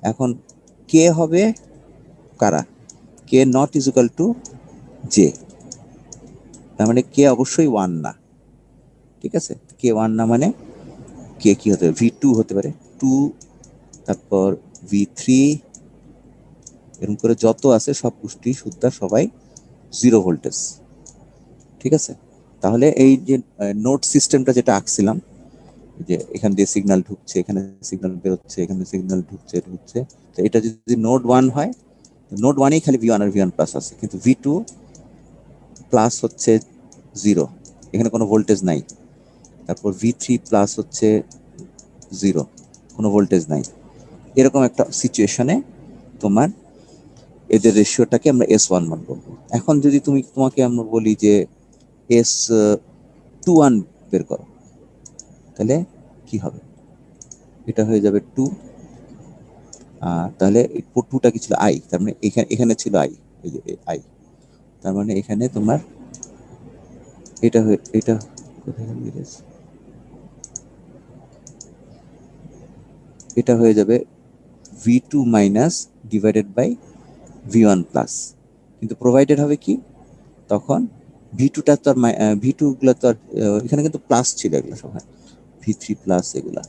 এখন কে হবে কারা, K not is equal to J, তার মানে কে অবশ্যই 1 না। ঠিক আছে, কে 1 না মানে কে কি হতে পারে, V2 হতে পারে 2, তারপর V3, এরকম করে যত আছে সব পুষ্টি শুদ্ধা সবাই 0 ভোল্টেজ। ঠিক আছে, তাহলে এই যে নোড সিস্টেমটা যেটা আঁকছিলাম, যে এখান দিয়ে সিগন্যাল ঢুকছে, এখানে সিগন্যাল বেরোচ্ছে, এখানে সিগন্যাল ঢুকছে, তো এটা যদি নোড 1 হয়, নোড 1এই খালি V1 আর V1 প্লাস আছে, কিন্তু V2 প্লাস হচ্ছে 0, এখানে কোনো ভোল্টেজ নাই। তারপর V3 প্লাস হচ্ছে 0, কোনো ভোল্টেজ নাই। এরকম একটা সিচুয়েশনে তোমার এদের রেশিওটাকে আমরা S1 মানবো। এখন যদি তোমাকে আমরা বলি যে S21 বের করো, তাহলে কি হবে, এটা হয়ে যাবে 2, তাহলে টুটা কি ছিল আই, তার মানে এখানে এখানে ছিল আই, এই যে আই, তার মানে এখানে তোমার এটা এটা কোথায় গেছে, এটা হয়ে যাবে V2 minus divided by V1 plus, কিন্তু প্রোভাইডেড হবে কি তখন V2টা তো আর V2 গুলো তো আর এখানে কিন্তু প্লাস ছিল, এগুলো সব হ্যাঁ V3 প্লাস এগুলা,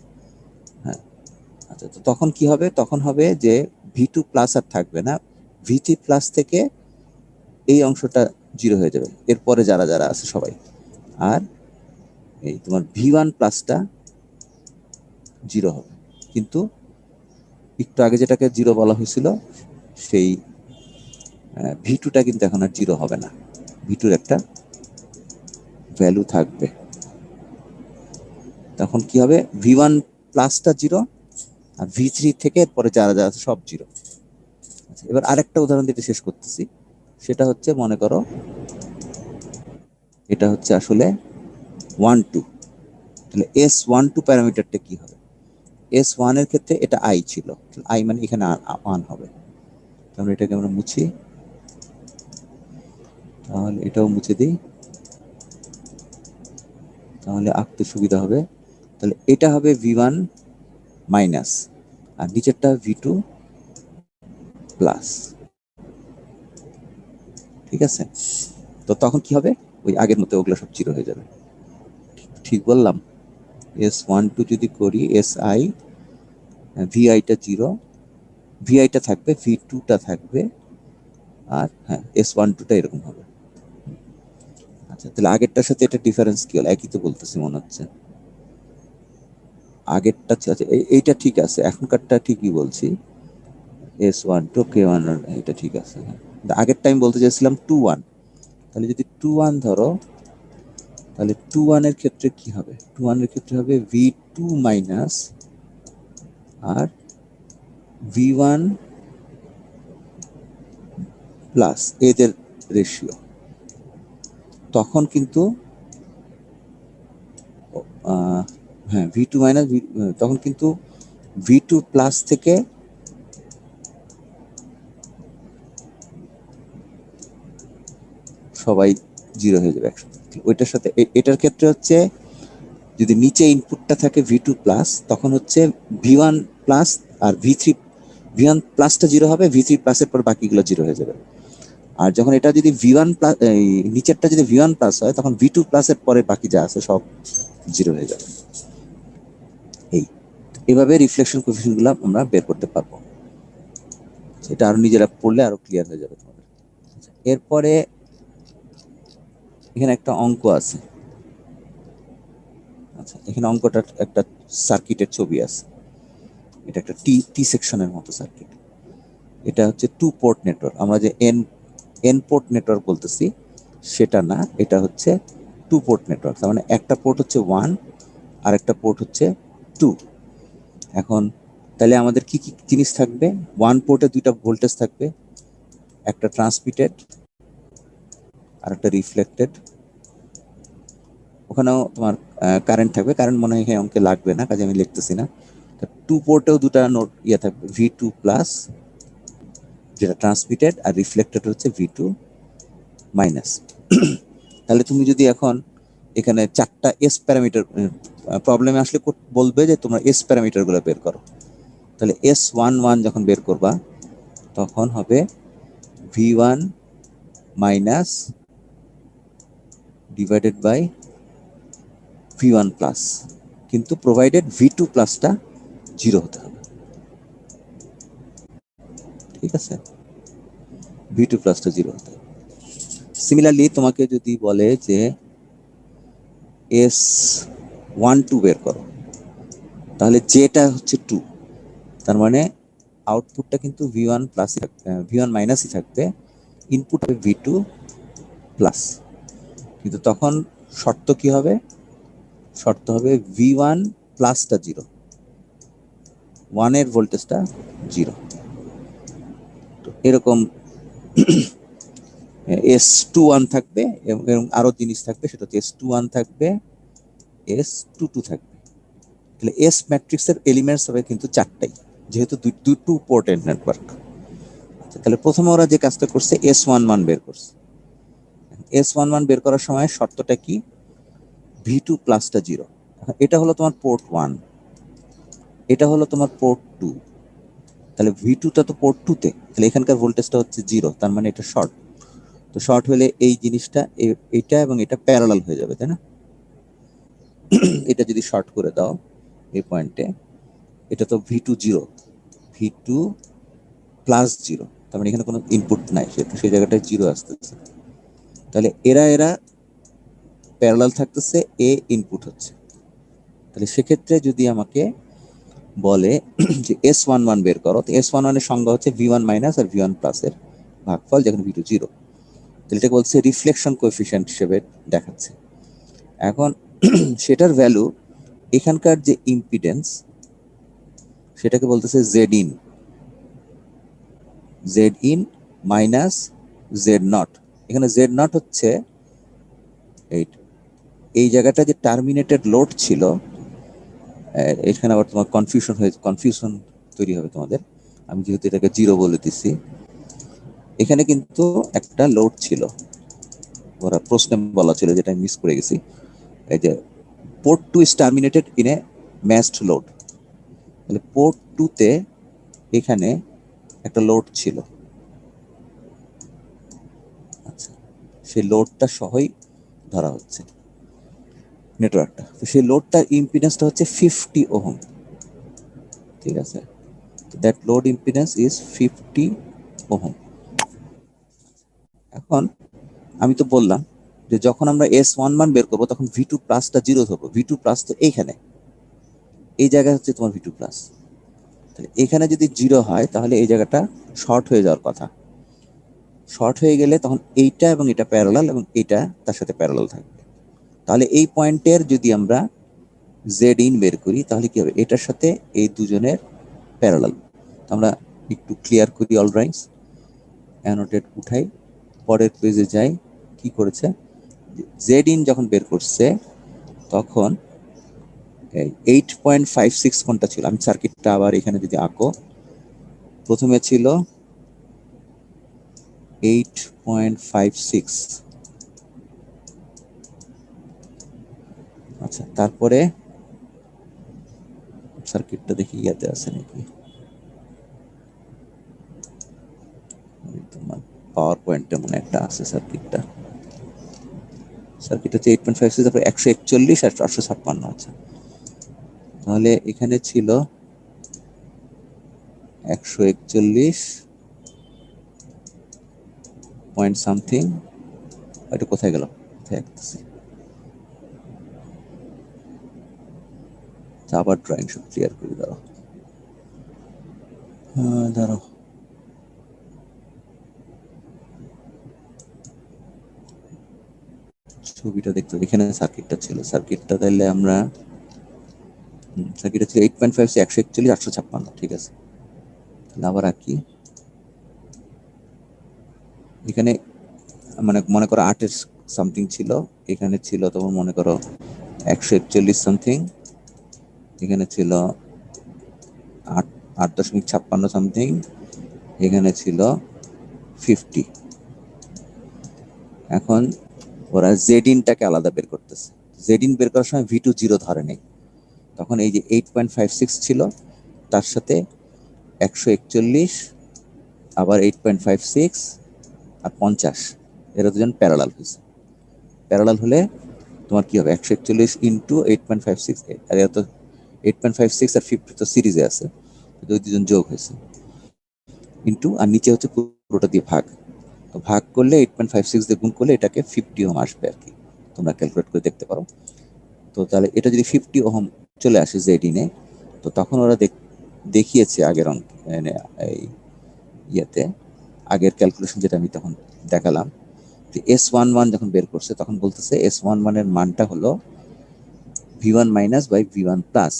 হ্যাঁ। আচ্ছা, তো তখন কি হবে, তখন হবে যে V2 প্লাস আর থাকবে না, V3 প্লাস থেকে এই অংশটা 0 হয়ে যাবে, এরপরে যারা যারা আছে সবাই, আর এই তোমার V1 প্লাসটা 0 হবে। কিন্তু একটু আগে যেটাকে 0 বলা হয়েছিল সেই V2টা কিন্তু এখন আর 0 হবে না, V2-র একটা ভ্যালু থাকবে। তখন কি হবে, V1 প্লাসটা 0, আর V3 থেকে এরপরে যারা যারা আছে সব 0। আচ্ছা, এবার আরেকটা উদাহরণ দিতে শেষ করতেছি, সেটা হচ্ছে মনে করো এটা হচ্ছে আসলে 1 2, তাহলে S12 প্যারামিটারটা কি হবে, S1 এর ক্ষেত্রে এটা আই ছিল, আই মানে এখানে 1 হবে, তাহলে এটাকে আমরা মুছি, তাহলে এটাও মুছে দিই, তাহলে আঁকতে সুবিধা হবে। তাহলে এটা হবে V1 মাইনাস, আর নিচেরটা V2 প্লাস। ঠিক আছে, তো তখন কি হবে, ওই আগের মতো ওগুলো সব 0 হয়ে যাবে। ঠিক বললাম, S12 যদি করি SI, VI-টা 0, VI-টা থাকবে, V2-টা থাকবে, আর হ্যাঁ S12টা এরকম হবে। আচ্ছা, তাহলে আগেরটার সাথে এটা ডিফারেন্স কি হলো, একই তো বলতেছি মনে হচ্ছে। আগেরটা আচ্ছা এইটা ঠিক আছে, এখনকারটা ঠিকই বলছি, S12 K1, এটা ঠিক আছে। আগের টাইম বলতে চাইছিলাম 2 1, তাহলে যদি 2 1 ধরো, তাহলে 2 1 এর ক্ষেত্রে কি হবে, 2 1 এর ক্ষেত্রে হবে V2 মাইনাস আর V1 প্লাস এদের রেশিও। তখন কিন্তু হ্যাঁ V2 মাইনাস, তখন কিন্তু V2 প্লাস থেকে সবাই 0 হয়ে যাবে একসাথে। ওইটার সাথে এটার ক্ষেত্রে হচ্ছে যদি নিচে ইনপুটটা থাকে V2 প্লাস, তখন হচ্ছে V1 প্লাস আর V3, V1 প্লাসটা 0 হবে, V3 প্লাসের পর বাকিগুলো 0 হয়ে যাবে। আর যখন এটা যদি V1 প্লাস, নিচেরটা যদি V1 প্লাস হয়, তখন V2 প্লাসের পরে বাকি যা আছে সব 0 হয়ে যাবে। এই এভাবে রিফ্লেকশন কোএফিসিয়েন্টগুলো আমরা বের করতে পারবো। এটা আরো নিজেরা পড়লে আরো ক্লিয়ার হয়ে যাবে তোমাদের। এরপরে এখানে একটা অঙ্ক আছে। আচ্ছা, এখানে অঙ্কটার একটা সার্কিটের ছবি আছে, এটা একটা টি সেকশনের মতো সার্কিট। এটা হচ্ছে 2 পোর্ট নেটওয়ার্ক, আমরা যে এন পোর্ট নেটওয়ার্ক বলতেছি সেটা না, এটা হচ্ছে 2 পোর্ট নেটওয়ার্ক, তার মানে একটা পোর্ট হচ্ছে 1 আর একটা পোর্ট হচ্ছে 2। এখন তাহলে আমাদের কি কি জিনিস থাকবে, 1 পোর্টে 2টা ভোল্টেজ থাকবে, একটা ট্রান্সমিটেড আর একটা রিফ্লেক্টেড, ওখানেও তোমার কারেন্ট থাকবে, কারেন্ট মনে হয় এখানে অঙ্কে লাগবে না, কাজে আমি লিখতেছি না। 2 পোর্টেও 2টা নোট ইয়ে থাকবে, V2 প্লাস যেটা ট্রান্সমিটেড, আর রিফ্লেক্টেড হচ্ছে V2 মাইনাস। তাহলে তুমি যদি এখন এখানে 4টা এস প্যারামিটার প্রবলেমে আসলে বলবে যে তোমরা এস প্যারামিটার গুলো বের করো, তাহলে S11 যখন বের করবা তখন হবে V1 minus divided by V1 plus, কিন্তু প্রোভাইডেড V2 প্লাসটা 0 হতে হবে। ঠিক আছে, V2 প্লাসটা 0 হতে হবে। সিমিলারলি তোমাকে যদি বলে যে S12 বের করো, তাহলে যেটা হচ্ছে 2, তার মানে আউটপুটটা কিন্তু V1 প্লাস V1 মাইনাসই থাকবে, ইনপুট হবে V2 প্লাস। কিন্তু তখন শর্ত কি হবে? শর্ত হবে V1 প্লাসটা 0, 1 এর ভোল্টেজটা 0। তো এরকম S21 থাকবে এবং আরো জিনিস থাকবে, সেটা হচ্ছে S21 থাকবে, S22 থাকবে। তাহলে S ম্যাট্রিক্সের এলিমেন্টস হবে কিন্তু 4টাই, যেহেতু টু পোর্টেড নেটওয়ার্ক। তাহলে প্রথমে ওরা যে কাজটা করছে S11 বের করছে। S11 বের করার সময় শর্তটা কি? V2 প্লাসটা 0। এটা হলো তোমার পোর্ট 1, এটা হলো তোমার পোর্ট 2, তাহলে V2টা তো পোর্ট 2 তে, তাহলে এখানকার ভোল্টেজটা হচ্ছে 0, তার মানে এটা শর্ট। তো শর্ট হলে এই জিনিসটা এইটা এবং এটা প্যারালাল হয়ে যাবে, তাই না? এটা যদি শর্ট করে দাও এই পয়েন্টে, এটা তো V2 0, V2 প্লাস 0, তার মানে এখানে কোনো ইনপুট নাই, সেই জায়গাটায় 0 আসতেছে। তাহলে এরা প্যারালাল থাকতেছে, এ ইনপুট হচ্ছে। তাহলে সেক্ষেত্রে যদি আমাকে বলে যে S11 বের করো, তো S11 এর সংজ্ঞা হচ্ছে V1 মাইনাস আর V1 প্লাসের ভাগফল, যেখানে V2 0। তাহলে এটা বলছে রিফ্লেকশন কোএফিশিয়েন্ট হিসেবে দেখাচ্ছে। এখন সেটার ভ্যালু, এখানকার যে ইম্পিডেন্স সেটাকে বলতেছে Z in minus z nought. এখানে জেড নট হচ্ছে এই জায়গাটা যে টার্মিনেটেড লোড ছিল, এখানে আবার তোমার কনফিউশন তৈরি হবে তোমাদের। আমি যেহেতু এটাকে 0 বলে দিচ্ছি, এখানে কিন্তু একটা লোড ছিল, ওরা প্রশ্নে বলা ছিল, যেটা আমি মিস করে গেছি। এই যে port 2 is terminated in a matched load, তাহলে পোর্ট 2 তে এখানে একটা লোড ছিল। আচ্ছা, সেই লোডটা সহই ধরা হচ্ছে নেটওয়ার্কটা। তো সেই লোডটার ইম্পিডেন্সটা হচ্ছে 50 ওহম। ঠিক আছে, that load impedance is 50 ohm. এখন আমি তো বললাম যে যখন আমরা S11 বের করবো তখন V2 প্লাসটা 0 ধরবো। V2 প্লাস তো এইখানে, এই জায়গায় হচ্ছে তোমার V2 প্লাস। তাহলে এখানে যদি 0 হয় তাহলে এই জায়গাটা শর্ট হয়ে যাওয়ার কথা। শর্ট হয়ে গেলে তখন এইটা এবং এটা প্যারালাল, এবং এইটা তার সাথে প্যারালাল থাকবে। তাহলে এই পয়েন্টের যদি আমরা জেড ইন বের করি, তাহলে কি হবে? এটার সাথে এই দুজনের প্যারালাল। আমরা একটু ক্লিয়ার করি অল রাইটস, অ্যানোটেট উঠাই, পরের পেজে যাই। কি করেছে? জেড ইন যখন বের করছে তখন 8.56 কোনটা ছিল? আমি সার্কিটটা আবার এখানে যদি আঁকো, প্রথমে ছিল 8.56। আচ্ছা, তারপরে সার্কিটটা দেখি ইয়াতে আছে নাকি, তোমার পাওয়ার পয়েন্টে মনে একটা আছে সার্কিটটা। সার্কিট হচ্ছে 8.56, তারপরে 141 আর 456। আচ্ছা, তাহলে এখানে ছিল 141 পয়েন্ট সামথিং। এটা কোথায় গেল? আবার ড্রয়িং সব ক্লিয়ার করে দাও। ধরো ছবিটা দেখতে, এখানে সার্কিটটা ছিল। সার্কিটটা তাহলে আমরা সার্কিটটা ছিল 8.5, 141, 856। ঠিক আছে, তাহলে আবার আঁকি। এখানে মানে মনে করো 8 সামথিং ছিল, এখানে ছিল তোমার মনে করো 141 সামথিং, এখানে ছিল 8.56 সামথিং, এখানে ছিল 50। এখন ওরা জেড ইনটাকে আলাদা বের করতেছে। জেড ইন বের করার সময় V2 0 ধরে নেই, তখন এই যে 8.56 ছিল তার সাথে 141 আবার 8.56 আর 50 এরা দুজন প্যারালাল হয়েছে। প্যারালাল হলে তোমার কি হবে 141 ইন্টু 8.56 আর এরা তো 8.56 আর 50 তো সিরিজে আছে, দুজন যোগ হয়েছে ইন্টু আর নিচে হচ্ছে পুরোটা দিয়ে ভাগ, তো ভাগ করলে 8.56 দিয়ে গুণ করলে এটাকে 50 ওহম আসবে আর কি, তোমরা ক্যালকুলেট করে দেখতে পারো। তো তাহলে এটা যদি 50 ওহম চলে আসে জেডিনে, তো তখন ওরা দেখিয়েছে আগের অঙ্ক মানে এই ইয়েতে আগের ক্যালকুলেশন যেটা আমি তখন দেখালাম, যে S11 যখন বের করছে তখন বলতেছে S11 এর মানটা হলো V1 minus by V1 plus,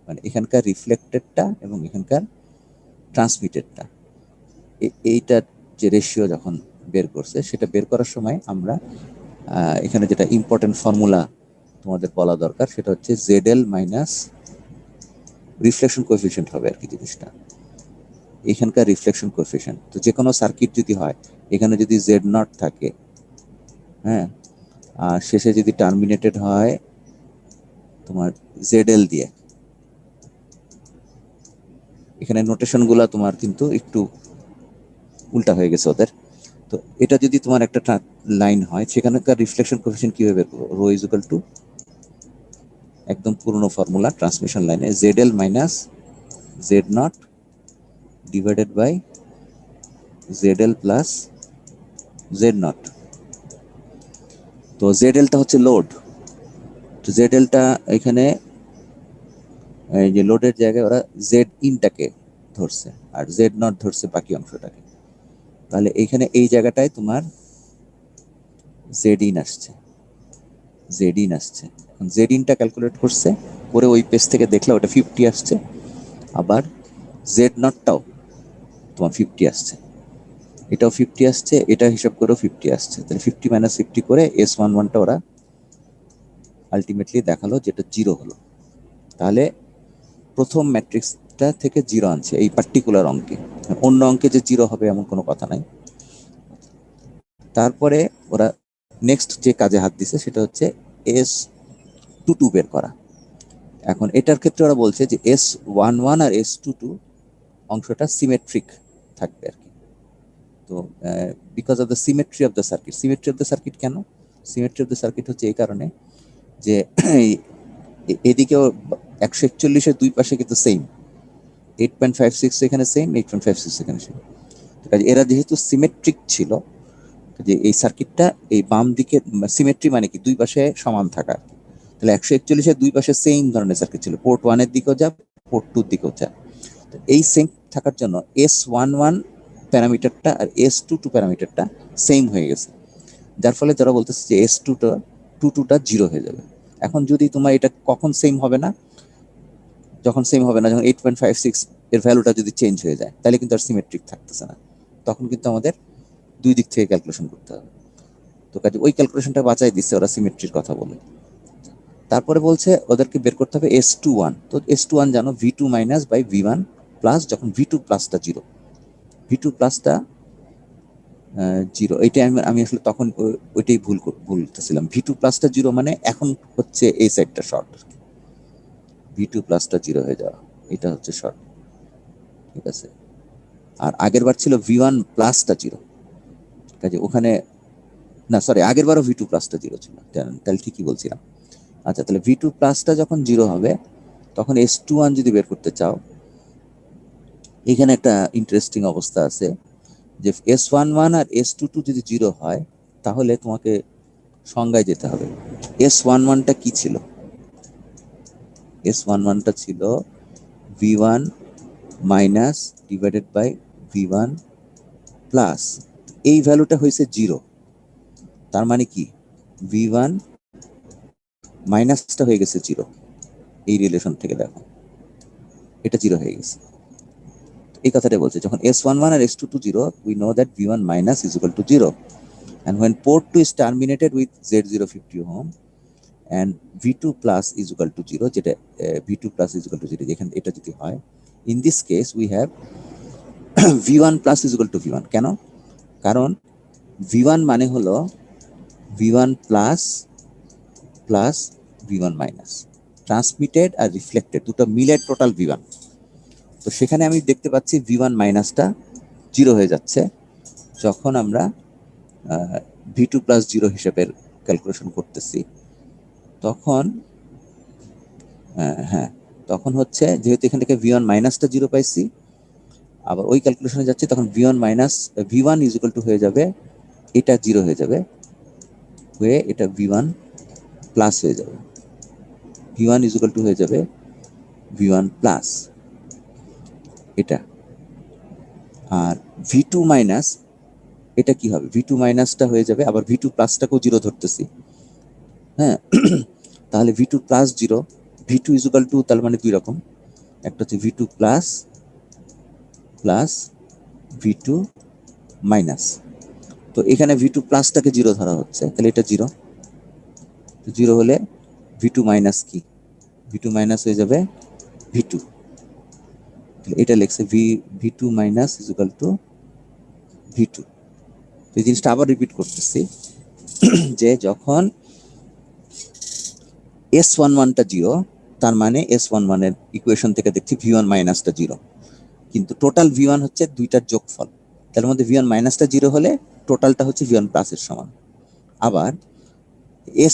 মানে এখানকার রিফ্লেক্টেডটা এবং এখানকার ট্রান্সমিটেডটা এইটার যে রেশিও যখন বের করছে, সেটা বের করার সময় আমরা এখানে যেটা ইম্পর্টেন্ট ফর্মুলা তোমাদের বলা দরকার, সেটা হচ্ছে ZL মাইনাস রিফ্লেকশন কোএফিশিয়েন্ট হবে আর কি জিনিসটা, এখানকার রিফ্লেকশন কোএফিশিয়েন্ট। তো যে কোনো সার্কিট যদি হয়, এখানে যদি Z0 থাকে, হ্যাঁ, আর শেষে যদি টার্মিনেটেড হয় তোমার ZL দিয়ে, এখানে নোটেশনগুলো তোমার কিন্তু একটু উল্টা হয়ে গেছে ওদের। তো এটা যদি তোমার একটা লাইন হয়, সেখানকার রিফ্লেকশন কোএফিশিয়েন্ট কিভাবে বের করবো, রো ইজ ইকুয়াল টু একদম পুরনো ফর্মুলা ট্রান্সমিশন লাইনে ZL minus Z0 divided by ZL plus Z0। তো ZLটা হচ্ছে লোড, তো ZLটা এখানে এই যে লোডের জায়গায় ওরা Z ইনটাকে ধরছে আর Z0 ধরছে বাকি অংশটাকে, তাহলে এইখানে এই জায়গাটায় তোমার Z ইন আসছে, Z ইন আসছে। এখন Z ইনটা ক্যালকুলেট করছে করে ওই পেজ থেকে দেখলে ওটা 50 আসছে, আবার Z0টাও তোমার 50 আসছে, এটাও 50 আসছে, এটা হিসাব করেও 50 আসছে, তাহলে 50 মাইনাস 50 করে S11টা ওরা আলটিমেটলি দেখালো যেটা 0 হলো। তাহলে প্রথম ম্যাট্রিক্সটা থেকে 0 আনছে এই পার্টিকুলার অঙ্কে, অন্য অঙ্কে যে 0 হবে এমন কোনো কথা নাই। তারপরে ওরা নেক্সট যে কাজে হাত দিছে সেটা হচ্ছে S22 বের করা। এখন এটার ক্ষেত্রে ওরা বলছে যে S11 আর S22 অংশটা সিমেট্রিক থাকবে আর কি। তো because of the symmetry of the circuit, symmetry of the circuit কেন, সিমেট্রি অফ দ্য সার্কিট হচ্ছে এই কারণে যে এদিকেও 141-এর দুই পাশে কিন্তু সেম, 8.56 এখানে সেম, 8.56 এখানে সেম। এরা যেহেতু সিমেট্রিক ছিল, যে এই সার্কিটটা এই বাম দিকে সিমেট্রি মানে কি দুই পাশে সমান থাকা, তাহলে 141-এর দুই পাশে সেম ধরনের সার্কিট ছিল, পোর্ট 1-এর দিকেও যা পোর্ট 2-র দিকেও যা। এই সেম থাকার জন্য S11 প্যারামিটারটা আর S22 প্যারামিটারটা সেম হয়ে গেছে, যার ফলে তারা বলতেছে যে S22টা 0 হয়ে যাবে। এখন যদি তোমার এটা কখন সেম হবে না, যখন সেম হবে না যখন 8.56 এর ভ্যালুটা যদি চেঞ্জ হয়ে যায়, তাহলে কিন্তু আর সিমেট্রিক থাকতেছে না, তখন কিন্তু আমাদের দুই দিক থেকে ক্যালকুলেশন করতে হবে। তো কাজে ওই ক্যালকুলেশনটা বাঁচাই দিচ্ছে ওরা সিমেট্রির কথা বলে। তারপরে বলছে ওদেরকে বের করতে হবে S21। তো S21 জানো V2 minus by V1 plus, যখন V2 প্লাসটা 0, V2 প্লাসটা 0, এইটাই আমি আসলে তখন ওইটাই ভুলতেছিলাম। V2 প্লাসটা 0 মানে এখন হচ্ছে এই সাইডটা শর্ট, V2 প্লাসটা 0 হয়ে যাওয়া, এটা হচ্ছে শর্ট, ঠিক আছে। আর আগের বার ছিল V1 প্লাসটা 0, কাজে ওখানে না, সরি, আগের বারও V2 প্লাসটা 0 ছিল, তাহলে ঠিকই বলছিলাম। আচ্ছা, তাহলে V2 প্লাসটা যখন 0 হবে তখন S21 যদি বের করতে চাও, এখানে একটা ইন্টারেস্টিং অবস্থা আছে যে S11 আর S22 যদি 0 হয় তাহলে তোমাকে সংজ্ঞায় যেতে হবে। S11টা কি ছিল, S11টা ছিল V1 minus divided by V1 plus, এই ভ্যালুটা হয়েছে 0, তার মানে কি V1 মাইনাসটা হয়ে গেছে 0, এই রিলেশন থেকে দেখো এটা 0 হয়ে গেছে। এই কথাটা বলছে যখন S11 R S22 0, we know that V1 minus is equal to 0, and when port 2 is terminated with Z0 50 ohm and V2 plus is equal to 0, যেটা V2 plus is equal to 0, যেখানে এটা যদি হয়, in this case we have V1 plus is equal to V1। কেন, কারণ V1 মানে হলো V1 plus plus V1 minus, transmitted আর রিফ্লেক্টেড দুটো মিলে টোটাল V1। তো সেখানে আমি দেখতে পাচ্ছি V1 মাইনাসটা 0 হয়ে যাচ্ছে যখন আমরা V2 প্লাস 0 হিসেবের ক্যালকুলেশন করতেছি। তখন হ্যাঁ, তখন হচ্ছে যেহেতু এখান থেকে V1 মাইনাসটা 0 পাইছি, আবার ওই ক্যালকুলেশনে যাচ্ছি, তখন V1 minus V1 is equal two হয়ে যাবে, এটা 0 হয়ে যাবে, হয়ে এটা V1 প্লাস হয়ে যাবে, V1 ইজ ইকুয়াল টু হয়ে যাবে V1 প্লাস এটা। আর V2 মাইনাস এটা কি হবে, V2 মাইনাসটা হয়ে যাবে, আবার V2 প্লাসটাকেও 0 ধরতেছি, হ্যাঁ। তাহলে V2 plus 0, V2 is equal two, তার মানে দুই রকম, একটা হচ্ছে V2 plus plus V2 minus. তো এখানে V2 প্লাসটাকে 0 ধরা হচ্ছে, তাহলে এটা 0, 0 হলে V2 মাইনাস কি, V2 মাইনাস হয়ে যাবে V2, এটা লিখছে V2 minus is equal two V2। এই জিনিসটা আবার রিপিট করতেছি যে যখন S11টা 0, তার মানে S11 এর ইকুয়েশন থেকে দেখছি V1 মাইনাসটা 0, কিন্তু টোটাল V1 হচ্ছে দুইটার যোগফল, তার মধ্যে V1 মাইনাসটা 0 হলে টোটালটা হচ্ছে V1 প্লাসের সমান। আবার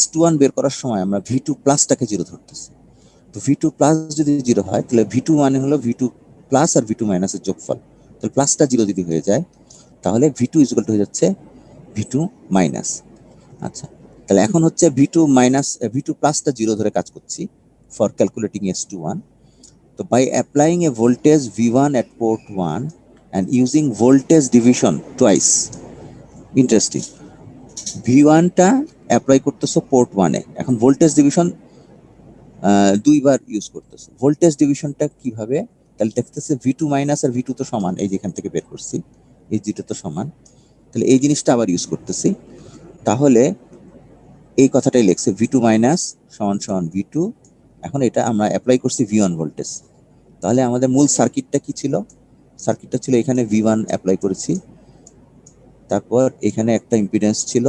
S21 বের করার সময় আমরা V2 প্লাসটাকে 0 ধরতেছি, তো V2 প্লাস যদি 0 হয় তাহলে V2 মানে হলো V2 প্লাস আর V2 মাইনাসের যোগফল, তাহলে প্লাসটা 0 যদি হয়ে যায় তাহলে V2 ইজ ইকুয়াল টু হয়ে যাচ্ছে V2 মাইনাস। আচ্ছা, তাহলে এখন হচ্ছে V2 মাইনাস V2 প্লাসটা 0 ধরে কাজ করছি ফর ক্যালকুলেটিং S21। তো by applying a voltage V1 at port 1 and using voltage division twice, interesting, V1টা অ্যাপ্লাই করতেছো পোর্ট 1-এ, এখন ভোল্টেজ ডিভিশন দুইবার ইউজ করতেছে। ভোল্টেজ ডিভিশনটা কিভাবে, তাহলে দেখতেছে V2 মাইনাস আর V2 তো সমান, এই যেখান থেকে বের করছি, এই দুটো তো সমান, তাহলে এই জিনিসটা আবার ইউজ করতেছি। তাহলে এই কথাটাই লিখছে V2 মাইনাস সমান সমান V2, এখন এটা আমরা অ্যাপ্লাই করছি V1 ভোল্টেজ। তাহলে আমাদের মূল সার্কিটটা কি ছিল, সার্কিটটা ছিল এখানে V1 অ্যাপ্লাই করেছি, তারপর এখানে একটা ইম্পিডেন্স ছিল,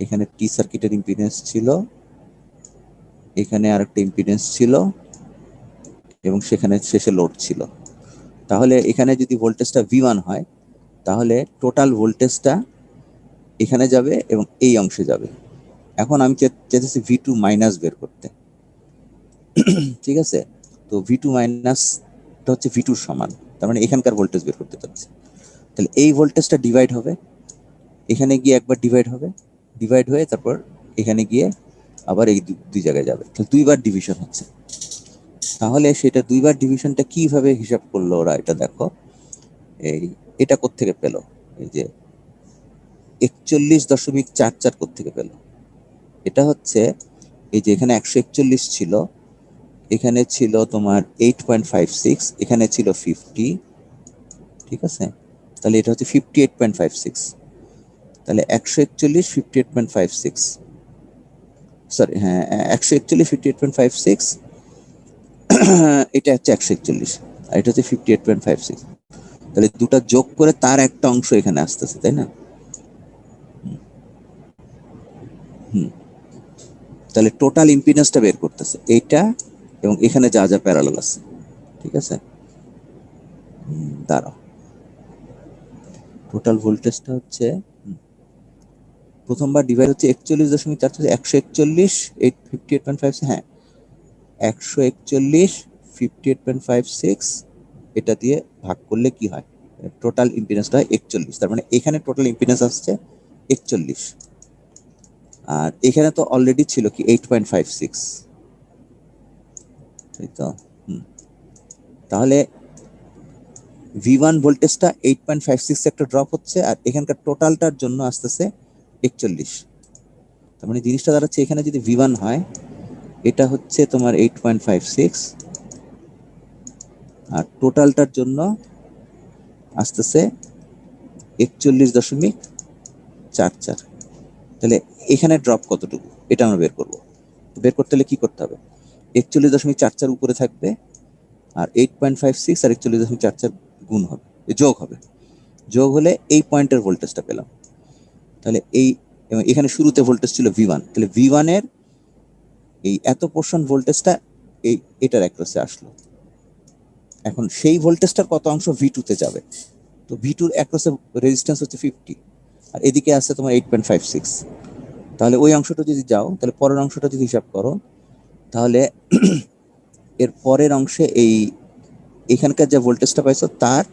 এখানে টি সার্কিটের ইম্পিডেন্স ছিল, এখানে আরেকটা ইম্পিডেন্স ছিল, এবং সেখানে শেষে লোড ছিল। তাহলে এখানে যদি ভোল্টেজটা V1 হয় তাহলে টোটাল ভোল্টেজটা এখানে যাবে এবং এই অংশে যাবে। এখন আমি চাইতেছি V2 মাইনাস বের করতে, ঠিক আছে। তো V2 মাইনাসটা হচ্ছে V2 সমান, তার মানে এখানকার ভোল্টেজ বের করতে চাচ্ছি। তাহলে এই ভোল্টেজটা ডিভাইড হবে, এখানে গিয়ে একবার ডিভাইড হবে, ডিভাইড হয়ে তারপর এখানে গিয়ে আবার এই দুই জায়গায় যাবে, তাহলে দুইবার ডিভিশন হচ্ছে। তাহলে সেটা দুইবার ডিভিশনটা কিভাবে হিসাব করলো ওরা, এটা দেখো, এটা কোত্থেকে পেল, এই যে 41.44 কোত্থেকে পেল, এটা হচ্ছে এই যে এখানে 141 ছিল, এখানে ছিল তোমার 8.56, এখানে ছিল 50, ঠিক আছে, তাহলে এটা হচ্ছে 58.56, তাহলে 141 58.56, সরি হ্যাঁ 141 58.56, এটা হচ্ছে 141 আর এটা হচ্ছে 58.56, তাহলে দুটা যোগ করে তার একটা অংশ এখানে আসতেছে, তাই না? তাহলে টোটাল ইম্পিডেন্সটা বের করতেছে এইটা এবং এখানে যা যা প্যারালাল আছে, ঠিক আছে। দাঁড়াও, টোটাল ভোল্টেজটা হচ্ছে প্রথমবার ডিভাইড হচ্ছে 41.4, 141 58.56, হ্যাঁ 141 58.56, এটা দিয়ে ভাগ করলে কি হয়, টোটাল ইম্পিডেন্সটা হয় 41, তার মানে এখানে টোটাল ইম্পিডেন্স আসছে 41, আর এখানে তো অলরেডি ছিল কি 8.56, তাই তো। তাহলে V1 ভোল্টেজটা 8.56 একটা ড্রপ হচ্ছে, আর এখানকার টোটালটার জন্য আসতেছে 41, তার মানে জিনিসটা দাঁড়াচ্ছে এখানে যদি V1 হয় এটা হচ্ছে তোমার 8.56, আর টোটালটার জন্য আসতেছে 41.44, তাহলে এখানে ড্রপ কতটুকু এটা আমরা বের করব। বের করতে হলে কি করতে হবে, 41.44 উপরে থাকবে, আর 8.56 আর 41.44 গুণ হবে, যোগ হবে, যোগ হলে এই পয়েন্টের ভোল্টেজটা পেলাম। তাহলে এই এখানে শুরুতে ভোল্টেজ ছিল V1, তাহলে V1 এর এই এত পোর্শন ভোল্টেজটা এই এটার অ্যাক্রসে আসলো, এখন সেই ভোল্টেজটার কত অংশ V2 তে যাবে, তো V2 এর অ্যাক্রসে রেজিস্ট্যান্স হচ্ছে 50, আর এদিকে আছে তোমার 8.56। তাহলে ওই অংশটা যদি যাও, তাহলে পরের অংশটা যদি হিসাব করো, তাহলে এর পরের অংশে এখানকার যে ভোল্টেজটা পাইছো তার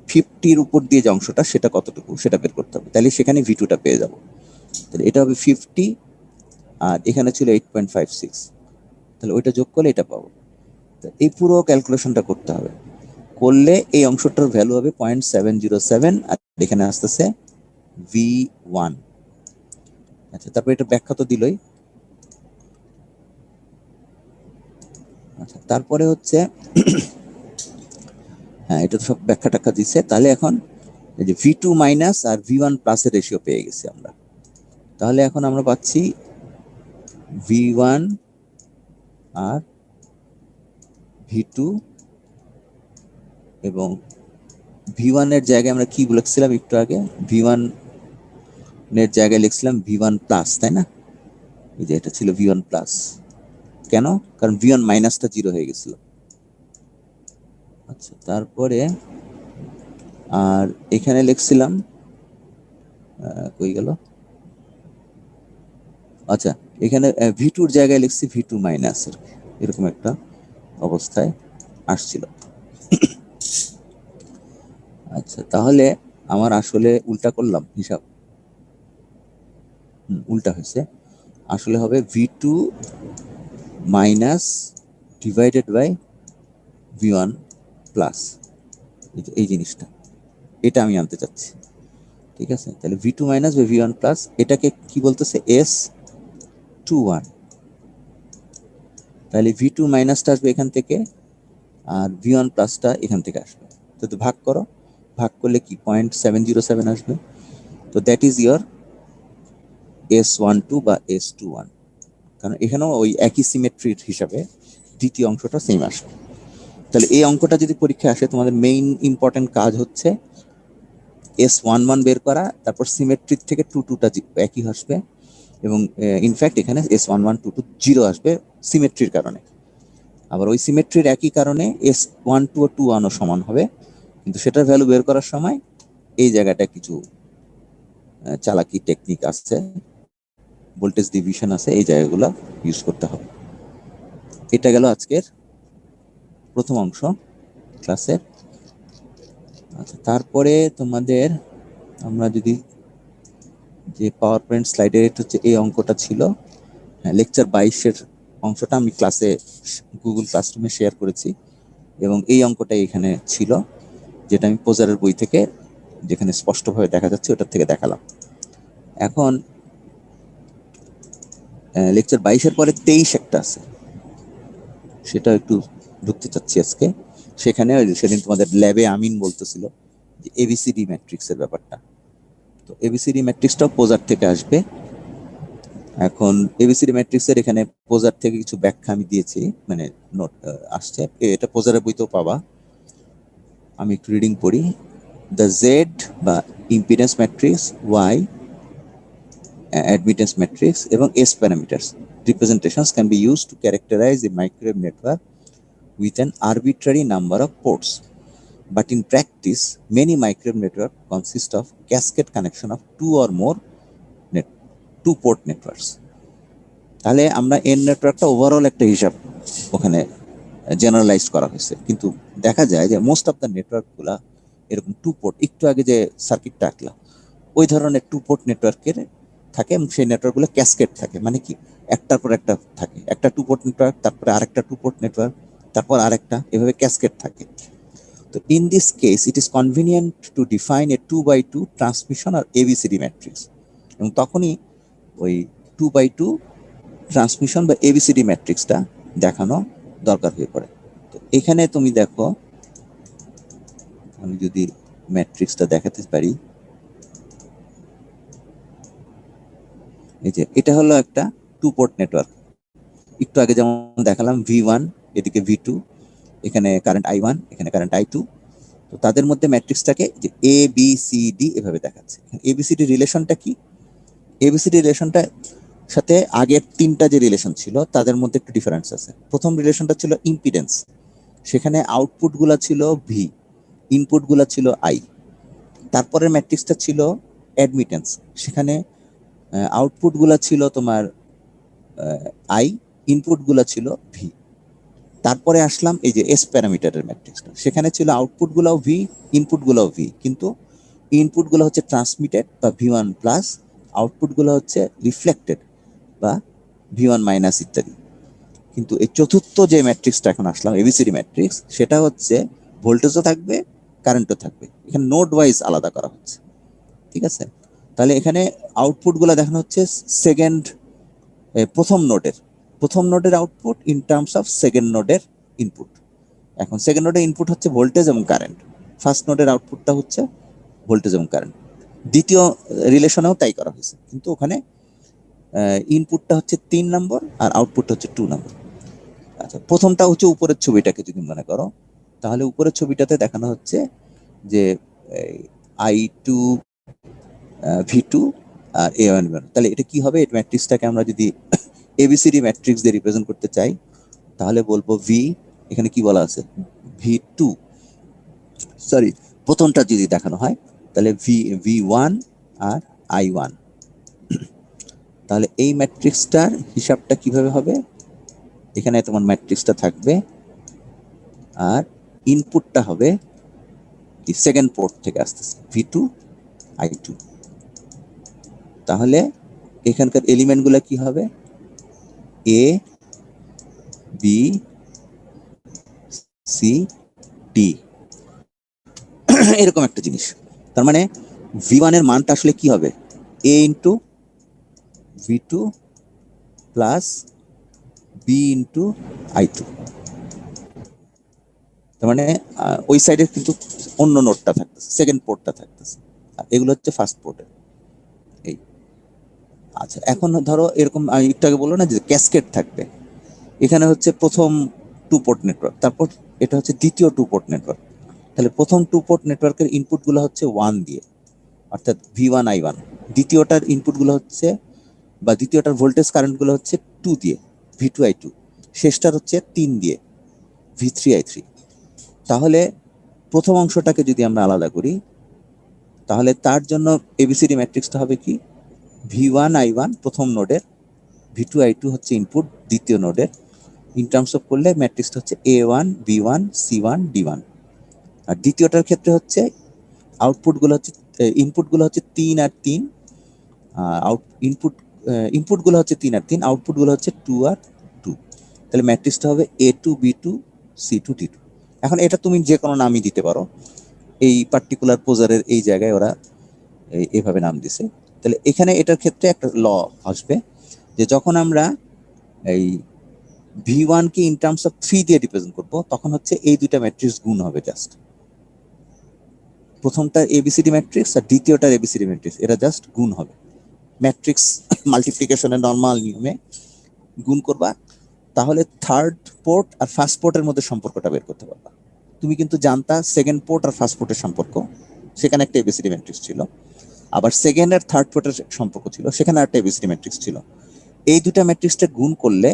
50-র উপর দিয়ে যে অংশটা, সেটা কতটুকু সেটা বের করতে হবে, তাহলে সেখানে V2টা পেয়ে যাবো। তাহলে এটা হবে 50, আর এখানে ছিল 8.56, তাহলে ওইটা যোগ করলে এটা পাবো। এই পুরো ক্যালকুলেশনটা করতে হবে, করলে এই অংশটার ভ্যালু হবে 0.707, আর এখানে আসতেছে V1। আচ্ছা, তারপর এটা ব্যাখ্যা তো দিলই। আচ্ছা, তারপরে হচ্ছে হ্যাঁ, এটা তো সব ব্যাখ্যা টাখ্যা দিচ্ছে। তাহলে এখন এই যে V2 মাইনাস আর V1 প্লাসের রেশিও পেয়ে গেছি আমরা। তাহলে এখন আমরা পাচ্ছি V1 আর V2, এবং V1 এর জায়গায় আমরা কি লিখছিলাম একটু আগে, V1 এর জায়গায় লিখছিলাম V1 প্লাস, তাই না? এই যে এটা ছিল V1 প্লাস, কেন? কারণ V1 মাইনাসটা 0 হয়ে গেছিল। আচ্ছা, তারপরে আর এখানে লিখছিলাম কই গেল, আচ্ছা এখানে V2 এর জায়গায় লিখছি V2 মাইনাস, এরকম একটা অবস্থায় আসছিল। আচ্ছা, তাহলে আমার আসলে উল্টা করলাম হিসাব, উল্টা হয়েছে, আসলে হবে V2 minus divided by V1 plus, এই জিনিসটা, এটা আমি আনতে চাচ্ছি। ঠিক আছে, তাহলে V2 minus by V1 plus, এটাকে কি বলতেছে, S21। তাহলে V2 মাইনাসটা আসবে এখান থেকে, আর V1 প্লাসটা এখান থেকে আসবে। তো ভাগ করো, ভাগ করলে কি 0.707 আসবে। তো দ্যাট ইজ ইয়োর S12 বা S21, কারণ এখানেও ওই একই সিমেট্রির হিসাবে দ্বিতীয় অংশটা সেম আসবে। তাহলে এই অঙ্কটা যদি পরীক্ষা আসে, তোমাদের মেইন ইম্পর্টেন্ট কাজ হচ্ছে S11 বের করা, তারপর সিমেট্রিক থেকে 22টা একই আসবে, এবং ইনফ্যাক্ট এখানে S1122 0 আসবে সিমেট্রির কারণে। আবার ওই সিমেট্রির একই কারণে S12 ও 21ও সমান হবে, কিন্তু সেটার ভ্যালু বের করার সময় এই জায়গাটা কিছু চালাকি টেকনিক আছে, ভোল্টেজ ডিভিশন আছে, এই জায়গাগুলো ইউজ করতে হবে। এটা গেল আজকের প্রথম অংশ ক্লাসের। আচ্ছা, তারপরে তোমাদের আমরা যদি যে পাওয়ার পয়েন্ট স্লাইডের, এটা হচ্ছে এই অঙ্কটা ছিল, হ্যাঁ, লেকচার 22-এর অংশটা আমি ক্লাসে গুগল ক্লাসরুমে শেয়ার করেছি, এবং এই অঙ্কটাই এখানে ছিল, যেটা আমি পোজারের বই থেকে, যেখানে স্পষ্টভাবে দেখা যাচ্ছে ওটার থেকে দেখালাম। এখন লেকচার 22-এর পরে 23 একটা আছে, সেটা একটু ঢুকতে চাচ্ছি আজকে। সেখানে সেদিন তোমাদের ল্যাবে আমিন বলতেছিল যে এবিসিডি ম্যাট্রিক্সের ব্যাপারটা, তো এবিসিডি ম্যাট্রিক্সটাও পোজার থেকে আসবে। এখন এবিসিডি ম্যাট্রিক্সের এখানে পোজার থেকে কিছু ব্যাখ্যা আমি দিয়েছি, মানে নোট আসছে, এটা পোজারের বইতেও পাবা। আমি একটু রিডিং পড়ি। দ্য জেড বা impedance matrix, Y admittance matrix এবং S parameters representations can be used to characterize a microwave network with an arbitrary number of ports. But in practice, many microwave networks consist of cascade connection of two or more two port networks. তাহলে আমরা N নেটওয়ার্কটা overall একটা হিসাব ওখানে generalise করা হয়েছে, কিন্তু দেখা যায় যে মোস্ট অফ দ্য নেটওয়ার্কগুলা এরকম টু পোর্ট, একটু আগে যে সার্কিটটা আঁকলাম ওই ধরনের টু পোর্ট নেটওয়ার্কের থাকে, এবং সেই নেটওয়ার্কগুলো ক্যাসকেড থাকে, মানে কি একটার পর একটা থাকে, একটা টু পোর্ট নেটওয়ার্ক, তারপরে আরেকটা টু পোর্ট নেটওয়ার্ক, তারপর আরেকটা, এভাবে ক্যাসকেড থাকে। তো in this case it is convenient to define a 2x2 transmission আর এবিসিডি ম্যাট্রিক্স, এবং তখনই ওই 2x2 ট্রান্সমিশন বা এবিসিডি ম্যাট্রিক্সটা দেখানো দরকার হয়ে পড়ে। তো এখানে তুমি দেখো, আমি যদি ম্যাট্রিক্সটা দেখাতে পারি, এই যে এটা হলো একটা টু পোর্ট নেটওয়ার্ক, একটু আগে যেমন দেখালাম V1, এদিকে V2, এখানে কারেন্ট I1, এখানে কারেন্ট I2। তো তাদের মধ্যে ম্যাট্রিক্সটাকে যে এ বি সি ডি এভাবে দেখাচ্ছে। এবিসিডি রিলেশনটা কি? এবিসিডি রিলেশনটা সাথে আগের তিনটা যে রিলেশন ছিল তাদের মধ্যে একটু ডিফারেন্স আছে। প্রথম রিলেশনটা ছিল ইম্পিডেন্স, সেখানে আউটপুট গুলা ছিল ভি, ইনপুট গুলা ছিল আই। তারপরের ম্যাট্রিক্সটা ছিল অ্যাডমিটেন্স, সেখানে আউটপুট গুলা ছিল তোমার আই, ইনপুট গুলা ছিল ভি। তারপরে আসলাম এই যে এস প্যারামিটারের ম্যাট্রিক্সটা, সেখানে ছিল আউটপুট গুলাও ভি, ইনপুট গুলাও ভি, কিন্তু ইনপুট গুলো হচ্ছে ট্রান্সমিটেড বা ভি ওয়ান প্লাস, আউটপুট গুলো হচ্ছে রিফ্লেক্টেড বা ভি ওয়ান মাইনাস ইত্যাদি। কিন্তু এই চতুর্থ যে ম্যাট্রিক্সটা এখন আসলাম, এবিসিডি ম্যাট্রিক্স, সেটা হচ্ছে ভোল্টেজও থাকবে, কারেন্টও থাকবে, এখানে নোড ওয়াইজ আলাদা করা হচ্ছে। ঠিক আছে, তাহলে এখানে আউটপুট গুলা দেখানো হচ্ছে সেকেন্ড, প্রথম নোডের output in terms of second নোডের ইনপুট। এখন সেকেন্ড নোডের ইনপুট হচ্ছে ভোল্টেজ এবং কারেন্ট, ফার্স্ট নোডের আউটপুটটা হচ্ছে ভোল্টেজ এবং কারেন্ট। দ্বিতীয় রিলেশনেও তাই করা হয়েছে, কিন্তু ওখানে ইনপুটটা হচ্ছে 3 নম্বর আর আউটপুটটা হচ্ছে 2 নম্বর। আচ্ছা, প্রথমটা হচ্ছে উপরের ছবিটাকে যদি মনে করো, তাহলে উপরের ছবিটাতে দেখানো হচ্ছে যে আই টু, ভি টু আর এ ওয়ান। তাহলে এটা কি হবে, এই ম্যাট্রিক্সটাকে আমরা যদি এবিসিডি ম্যাট্রিক্স দিয়ে রিপ্রেজেন্ট করতে চাই, তাহলে বলবো ভি, এখানে কি বলা আছে, ভি টু, সরি প্রথমটা যদি দেখানো হয় তাহলে ভি ওয়ান আর আই ওয়ান। তাহলে এই ম্যাট্রিক্সটার হিসাবটা কিভাবে হবে, এখানে তোমার ম্যাট্রিক্সটা থাকবে আর ইনপুটটা হবে সেকেন্ড পোর্ট থেকে আসতেছে ভি টু আই টু। তাহলে এখানকার এলিমেন্টগুলো কি হবে, এ বি সি ডি, এরকম একটা জিনিস। তার মানে ভি ওয়ান এর মানটা আসলে কি হবে, A into V two plus B into I two. তার মানে ওই সাইডের কিন্তু অন্য নোটটা থাকতেছে, সেকেন্ড পোর্টটা থাকতেছে, আর এগুলো হচ্ছে ফার্স্ট পোর্টের। এই আচ্ছা, এখন ধরো এরকম আমি একটু আগে বললো না যে ক্যাসকেড থাকবে, এখানে হচ্ছে প্রথম টু পোর্ট নেটওয়ার্ক, তারপর এটা হচ্ছে দ্বিতীয় টু পোর্ট নেটওয়ার্ক। তাহলে প্রথম টু পোর্ট নেটওয়ার্কের ইনপুটগুলো হচ্ছে 1 দিয়ে, অর্থাৎ ভি ওয়ান আই ওয়ান। দ্বিতীয়টার ইনপুটগুলো হচ্ছে বা দ্বিতীয়টার ভোল্টেজ কারেন্টগুলো হচ্ছে 2 দিয়ে, ভি টু আই টু। শেষটার হচ্ছে 3 দিয়ে, ভি থ্রি আই থ্রি। তাহলে প্রথম অংশটাকে যদি আমরা আলাদা করি, তাহলে তার জন্য এবিসিডি ম্যাট্রিক্সটা হবে কি, ভি ওয়ান আই ওয়ান প্রথম নোডের, ভি টু আই টু হচ্ছে ইনপুট দ্বিতীয় নোডের। ইন টার্মস অফ করলে ম্যাট্রিক্সটা হচ্ছে A one B one C one D one. আর দ্বিতীয়টার ক্ষেত্রে হচ্ছে আউটপুটগুলো হচ্ছে, ইনপুটগুলো হচ্ছে 3 আর 3, ইনপুটগুলো হচ্ছে 3 আর 3, আউটপুটগুলো হচ্ছে 2 আর 2। তাহলে ম্যাট্রিক্সটা হবে A two B two C two D two. এখন এটা তুমি যে কোনো নামই দিতে পারো, এই পার্টিকুলার পোজারের এই জায়গায় ওরা এইভাবে নাম দিছে। তাহলে এখানে এটার ক্ষেত্রে একটা ল আসবে যে যখন আমরা এই ভি ওয়ানকে ইন টার্মস অফ 3 দিয়ে রিপ্রেজেন্ট করবো, তখন হচ্ছে এই দুইটা ম্যাট্রিক্স গুণ হবে জাস্ট। প্রথমটা এবিসিডি ম্যাট্রিক্স আর দ্বিতীয়টার এবিসিডি ম্যাট্রিক্স, এটা জাস্ট গুণ হবে। ম্যাট্রিক্স মাল্টিপ্লিকেশনের নর্মাল নিয়মে গুণ করবা, তাহলে থার্ড পোর্ট আর ফার্স্ট পোর্টের মধ্যে সম্পর্কটা বের করতে পারবা। তুমি কিন্তু জানতা সেকেন্ড পোর্ট আর ফার্স্ট পোর্টের সম্পর্ক, সেখানে একটা এবিসিডি ম্যাট্রিক্স ছিল। আবার সেকেন্ড আর থার্ড পোর্টের সম্পর্ক ছিল, সেখানে একটা এবিসিডি ম্যাট্রিক্স ছিল। এই দুটা ম্যাট্রিক্সটা গুণ করলে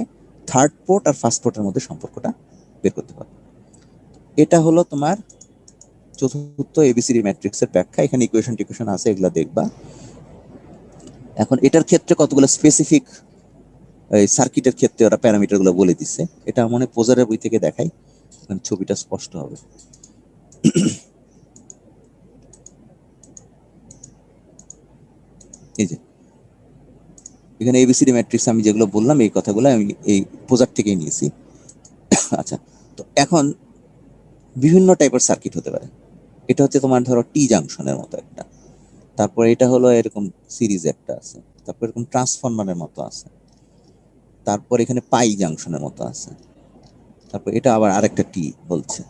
থার্ড পোর্ট আর ফার্স্ট পোর্টের মধ্যে সম্পর্কটা বের করতে পারবে। এটা হলো তোমার চতুর্থ এবিসিডি ম্যাট্রিক্সের ব্যাখ্যা। এখানে ইকুয়েশন টিকুয়েশন আছে, এগুলা দেখবা। এখন এটার ক্ষেত্রে কতগুলো স্পেসিফিক এই সার্কিটের ক্ষেত্রে ওরা প্যারামিটারগুলো বলে দিচ্ছে। এটা মনে পোজারের বই থেকে দেখাই, ছবিটা স্পষ্ট হবে। এই যে এখানে এবিসিডি ম্যাট্রিক্স আমি যেগুলো বললাম, এই কথাগুলো আমি এই পোজার থেকেই নিয়েছি। আচ্ছা, তো এখন বিভিন্ন টাইপের সার্কিট হতে পারে। এটা হচ্ছে তোমার ধরো টি জাংশনের মতো একটা, তারপর এটা হলো এরকম সিরিজ একটা আছে, তারপর এরকম ট্রান্সফরমারের মতো আছে, তারপর এখানে পাই জাংশনের মতো আছে, তারপর এটা আবার আরেকটা টি বলছে।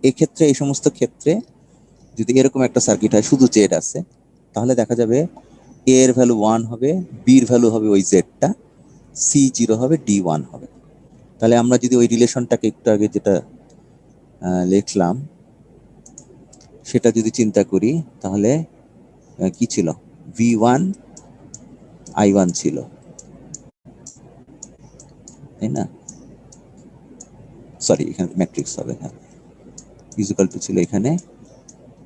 এই ক্ষেত্রে, এই সমস্ত ক্ষেত্রে যদি এরকম একটা সার্কিট হয় শুধু জেড আছে, তাহলে দেখা যাবে এ এর ভ্যালু 1 হবে, বি এর ভ্যালু হবে ওই জেডটা, সি 0 হবে, ডি 1 হবে। তাহলে আমরা যদি ওই রিলেশনটাকে একটু আগে যেটা লিখলাম সেটা যদি চিন্তা করি, তাহলে কি ছিল, ভি ওয়ান আই ওয়ান ছিল, তাই না? সরি এখানে ম্যাট্রিক্স হবে, হ্যাঁ ইকুয়াল টু ছিল এখানে।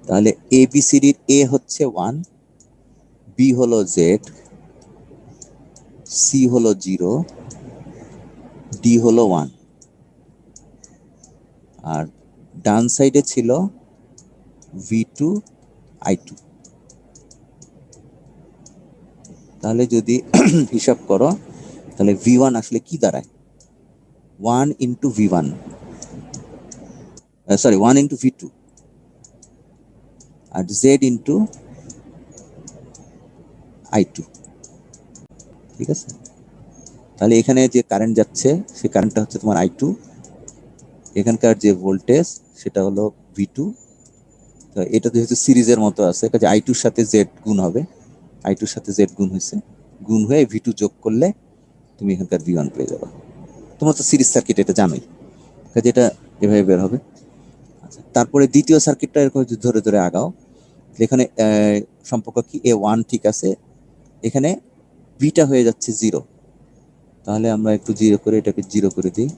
তাহলে এবিসিডির এ হচ্ছে 1, বি হলো জেড, সি হলো 0, ডি হলো 1, আর ডান সাইডে ছিল V2 I2। তাহলে যদি হিসাব করো তাহলে V1 আসলে কি দাঁড়ায়, 1 into V1, sorry 1 into V2 আর Z ইন্টু I2, ঠিক আছে। তাহলে এখানে যে কারেন্ট যাচ্ছে সেই কারেন্টটা হচ্ছে তোমার I2, এখানকার যে ভোল্টেজ সেটা হলো V2। তো এটা যেহেতু সিরিজের মতো আছে কাজে I2 এর সাথে Z গুণ হবে, I2 এর সাথে Z গুণ হয়েছে, গুণ হয়ে V2 যোগ করলে তুমি এখানকার V1 পেয়ে যাবে। তোমরা তো সিরিজ সার্কিট এটা জানোই, কাজে এটা এভাবে বের হবে। আচ্ছা, তারপরে দ্বিতীয় সার্কিটটা এরকম ধরে ধরে আগাও। এখানে সম্পর্ক কি, A1 ঠিক আছে, এখানে বিটা হয়ে যাচ্ছে 0, তাহলে আমরা একটু 0 করে এটাকে 0 করে দিই,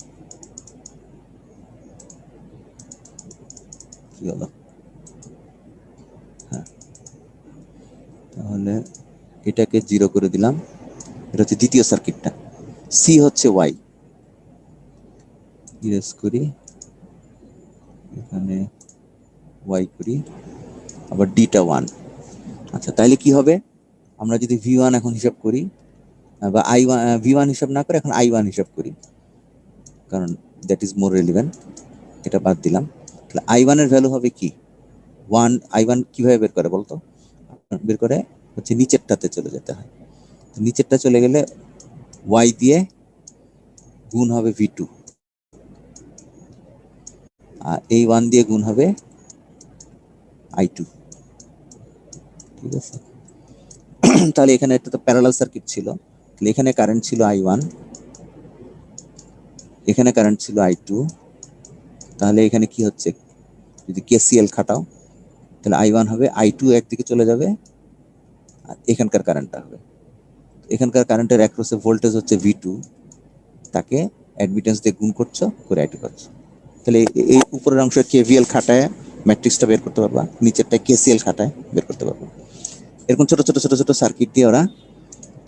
কি হলো, হ্যাঁ তাহলে এটাকে 0 করে দিলাম। এটা হচ্ছে দ্বিতীয় সার্কিটটা। সি হচ্ছে ওয়াই, ইরেজ করি, এখানে ওয়াই করি, আবার ডিটা 1। আচ্ছা তাহলে কি হবে, আমরা যদি V1 এখন হিসাব করি বা I1, V1 হিসাব না করে এখন I1 হিসাব করি, কারণ দ্যাট ইজ মোর রেলিভেন্ট, এটা বাদ দিলাম। তাহলে I1 এর ভ্যালু হবে কি, 1। I1 কিভাবে বের করে বলতো, বের করে হচ্ছে নিচেরটাতে চলে যেতে হয়, নিচেরটা চলে গেলে y দিয়ে গুণ হবে V2, আর এই 1 দিয়ে গুণ হবে I2, ঠিক আছে। তাহলে এখানে একটা তো প্যারালাল সার্কিট ছিল, তাহলে এখানে কারেন্ট ছিল I1, এখানে কারেন্ট ছিল I2, তাহলে এখানে কি হচ্ছে, যদি KCL খাটাও তাহলে I1 হবে, I2 একদিকে চলে যাবে, আর এখানকার কারেন্টটা হবে, এখানকার কারেন্টের অ্যাক্রসে ভোল্টেজ হচ্ছে V2, তাকে অ্যাডমিটেন্স দিয়ে গুণ করছো করে I2 পাচ্ছ। তাহলে এই উপরের অংশে KVL খাটায় ম্যাট্রিক্সটা বের করতে পারবা, নিচেরটা KCL খাটায় বের করতে পারবা। এরকম ছোট ছোট ছোট ছোট সার্কিট দিয়ে ওরা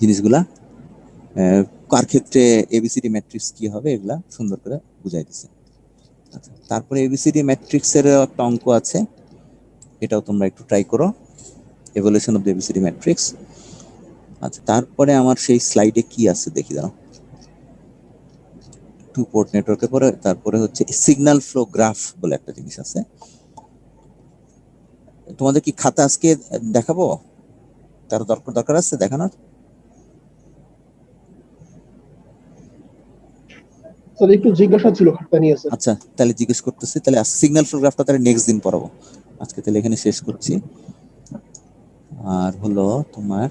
জিনিসগুলা কার ক্ষেত্রে এবিসিডি ম্যাট্রিক্স কি হবে এগুলা সুন্দর করে বুঝাই দিচ্ছে। আচ্ছা, তারপরে এবিসিডি ম্যাট্রিক্সের একটা অঙ্ক আছে, এটাও তোমরা একটু ট্রাই করো, evolution of the ABCD matrix. আচ্ছা, তারপরে আমার সেই স্লাইডে কি আছে দেখি দাও, টু পোর্ট নেটওয়ার্কের পরে তারপরে হচ্ছে সিগন্যাল ফ্লো গ্রাফ বলে একটা জিনিস আছে। তোমাদের কি খাতা আজকে দেখাবো, তার দরকার আছে দেখানোর? স্যার একটু জিজ্ঞাসা ছিল খাতা নিয়ে স্যার। আচ্ছা তাহলে জিজ্ঞেস করতেছি, তাহলে সিগন্যাল ফ্লো গ্রাফটা তাহলে নেক্সট দিন পড়াবো, আজকে তাহলে এখানে শেষ করছি। আর হলো তোমার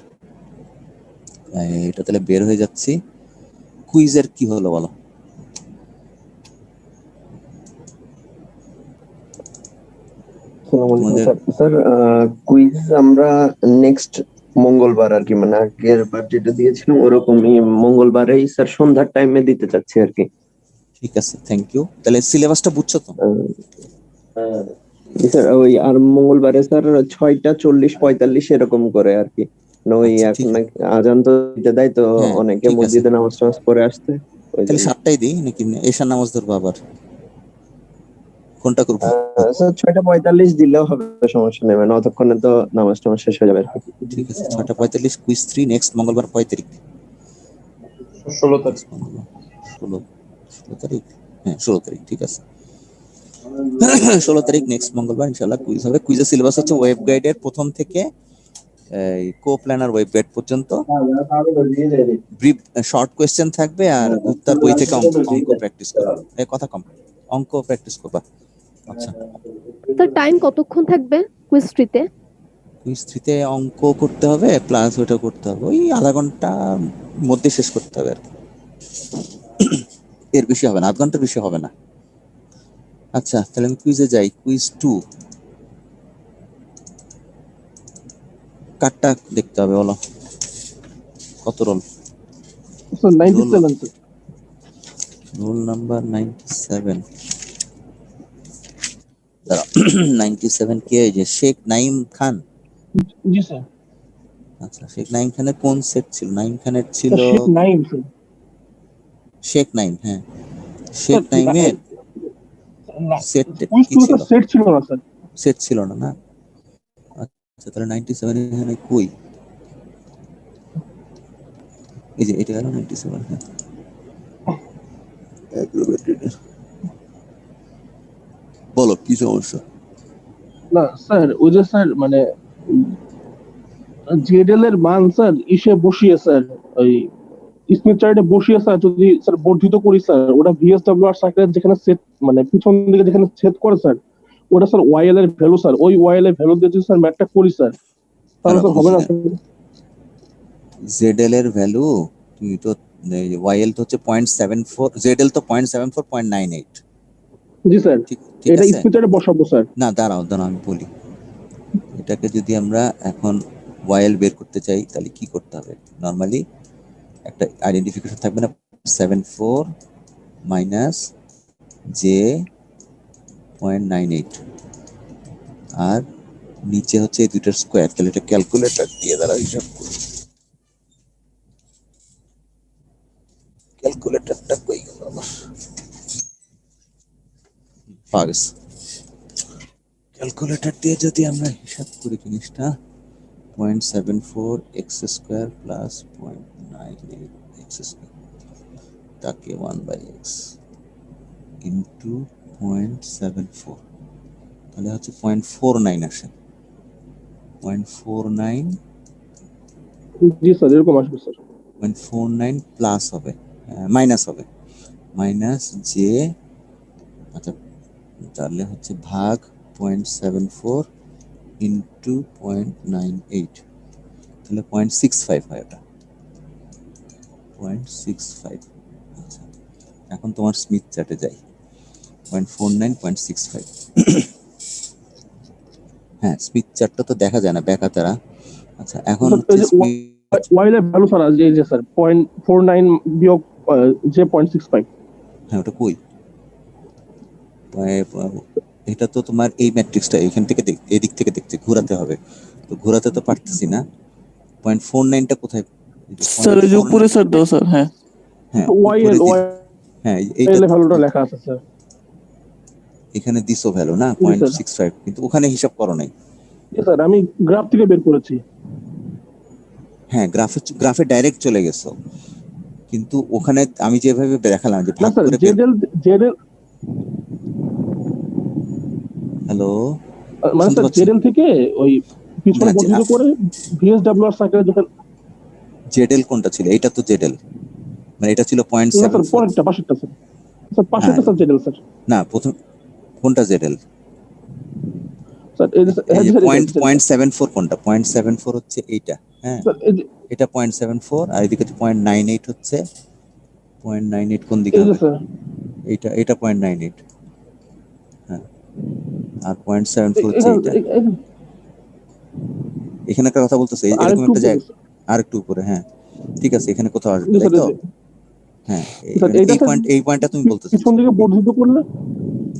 এটা তাহলে বের হয়ে যাচ্ছি, কুইজের কি হলো বলো? স্যার কুইজ আমরা নেক্সট মঙ্গলবার আর কি, মানে আগের বার যেটা দিয়েছিলাম ওরকমই মঙ্গলবারেই স্যার সন্ধ্যার টাইমে দিতে চাচ্ছি আর কি। ঠিক আছে, থ্যাংক ইউ। তাহলে সিলেবাসটা বুঝছো তো? স্যার ওই আর মঙ্গলবারে স্যার 6টা 40 45 এরকম করে আর কি, ওই আচ্ছা, এখন ঠিক আজান তো দিতে দেয় তো, হ্যাঁ, অনেকে ঠিক আছে। মসজিদে নামাজ টামাজ পড়ে আসতে, তাহলে 7টায় দিই নাকি এশার নামাজ ধরবো আবার, কোনটা করবো? স্যার 6টা 45 দিলেও হবে, সমস্যা নেই, মানে অতক্ষণে তো নামাজ টামাজ শেষ হয়ে যাবে আর কি। ঠিক আছে, 6:45 কুইজ 3 নেক্সট মঙ্গলবার কয় তারিখ? 16 তারিখ। 16 তারিখ, হ্যাঁ 16 তারিখ, ঠিক আছে। 16 তারিখ নেক্সট মঙ্গলবার ইনশাআল্লাহ কুইজ হবে। কুইজের সিলেবাস হচ্ছে ওয়েব গাইডের প্রথম থেকে কো প্ল্যানার ওয়েব গাইড পর্যন্ত, ব্রিফ শর্ট কোয়েশ্চেন থাকবে, আর উত্তর বই থেকে অঙ্ক প্র্যাকটিস করবে, কথা কম, অঙ্ক প্র্যাকটিস করবা। আচ্ছা, স্যার টাইম কতক্ষণ থাকবে কুইজ থ্রিতে? কুইজ 3-তে অঙ্ক করতে হবে প্লাস ওইটা করতে হবে, ওই আধা ঘন্টার মধ্যে শেষ করতে হবে আর কি, এর বেশি হবে না, আধ ঘন্টার বেশি হবে না। আচ্ছা তাহলে আমি কুইজে যাই। কুইজ 2 কাটটা দেখতে হবে, বলো কত roll? Sir 97 sir. Roll number 97। 97 কে এই যে শেখ নাইম খান। জি স্যার। আচ্ছা, শেখ নাইম খানের কোন সেট ছিল? নাইম খানের ছিল শেখ নাইম স্যার। শেখ নাইম, হ্যাঁ শেখ নাইমের সেট কুইজ কি টু ছিল? সেট ছিল না স্যার। সেট ছিল না, না? আচ্ছা, তাহলে 97 এখানে কই? এই যে এটা গেল 97, হ্যাঁ। বলো কি সমস্যা? না স্যার, ওই যে স্যার মানে জেডেল এর মান স্যার ইসে বসিয়ে স্যার, ওই স্মিথ চার্টে বসিয়ে স্যার যদি স্যার বর্ধিত করি স্যার, ওটা ভিএসডব্লিউআর সার্কেলের যেখানে সেট মানে পিছন দিকে যেখানে ছেদ করে স্যার, ওটা স্যার ওয়াইএল এর ভ্যালু স্যার, ওই ওয়াইএল এর ভ্যালু দিয়ে যদি স্যার ম্যাথটা করি স্যার, তাহলে স্যার হবে না স্যার? জেডএল এর ভ্যালু তুমি তো ওয়াইএল তো হচ্ছে 0.74, জেডএল তো 0.74, 0.98। জি স্যার, ঠিক ঠিক এটা আছে। স্মিথ চার্টে বসাবো স্যার। না, দাঁড়াও দাঁড়াও, আমি বলি। এটাকে যদি আমরা এখন ওয়াইএল বের করতে চাই তাহলে কি করতে হবে? নর্মালি একটা আইডেন্টিফিকেশন থাকবে না, 74 মাইনাস জে 0.98, আর নিচে হচ্ছে এই দুইটার স্কোয়ার। তাহলে এটা ক্যালকুলেটর দিয়ে দ্বারা হিসাব করি। ক্যালকুলেটরটা কই গেল আমার? পাওয়া গেছে। ক্যালকুলেটর দিয়ে যদি আমরা হিসাব করি জিনিসটা, 0.74 x square plus 0.98 x square, তাকে 1/x ইন্টু 0.74, তাহলে হচ্ছে 0.49 আসে। 0.49 জি স্যার, এরকম আসবে স্যার। 0.49 প্লাস হবে, মাইনাস হবে, মাইনাস জে, আচ্ছা তাহলে হচ্ছে ভাগ 0.74 ইন্টু 0.98, তাহলে 0.65 হয় ওটা, 0.65। আচ্ছা, এখন তোমার স্মিথ চার্টে যাই, 0.49, 0.65। হ্যাঁ, স্মিথ চার্টটা তো দেখা যায় না ব্যাকাতারা। আচ্ছা, এখন স্যার, এই হচ্ছে যে ওয়াইএল এর ভ্যালু স্যার এই যে স্যার 0.49 বিয়োগ যে 0.65। হ্যাঁ, ওটা কই? এটা তো তোমার এই ম্যাট্রিক্সটা এখান থেকে এদিক থেকে দেখতে ঘোরাতে হবে, তো ঘোরাতে তো পারতেছি না। 0.49টা কোথায়? স্যার ওই যে উপরে স্যার দাও স্যার, হ্যাঁ হ্যাঁ ওয়াইএল হ্যাঁ, এইটা ওয়াইএল এর ভ্যালুটা লেখা আছে স্যার। এখানে দিছো ভ্যালু না জি স্যার। 0.65, কিন্তু ওখানে হিসাব করো নাই। জি স্যার, আমি গ্রাফ থেকে বের করেছি। হ্যাঁ, গ্রাফে ডাইরেক্ট চলে গেছো, কিন্তু ওখানে আমি যেভাবে দেখালাম যে না ভাগ স্যার, করে জেডেল হ্যালো, মানে শুনতে স্যার পাচ্ছি? জেডেল থেকে ওই পিছনে না, বর্ধিত করে ভিএসডব্লিউআর সার্কেলে যখন, জেডএল কোনটা ছিল? এটা তো জেডএল, মানে এটা ছিল না স্যার 0.74। পরেরটা পাশেরটা স্যার, স্যার পাশেরটা হ্যাঁ, স্যার জেডেল স্যার। না, প্রথম কোনটা জেডএল? স্যার এই যে এই যে স্যার, পয়েন্ট 74 কোনটা? 0.74 হচ্ছে এইটা, হ্যাঁ স্যার এই যে, এটা 0.74, আর এদিকে 0.98 হচ্ছে। 0.98 কোন দিকে এই যে হবে? স্যার, এইটা এটা 0.98, হ্যাঁ, আর 0.74 হচ্ছে এখানে এইটা। এখানে একটা কথা বলতেছে, এরকম আরেকটু একটা উপরে জায়গা স্যার। আর একটু উপরে, হ্যাঁ ঠিক আছে, এখানে কোথাও আসবে, জি তাই স্যার, তো? হ্যাঁ, স্যার মানে এইটা স্যার এই পয়েন্টটা তুমি বলতে পিছন চাচ্ছো, দিকে বর্ধিত করলে,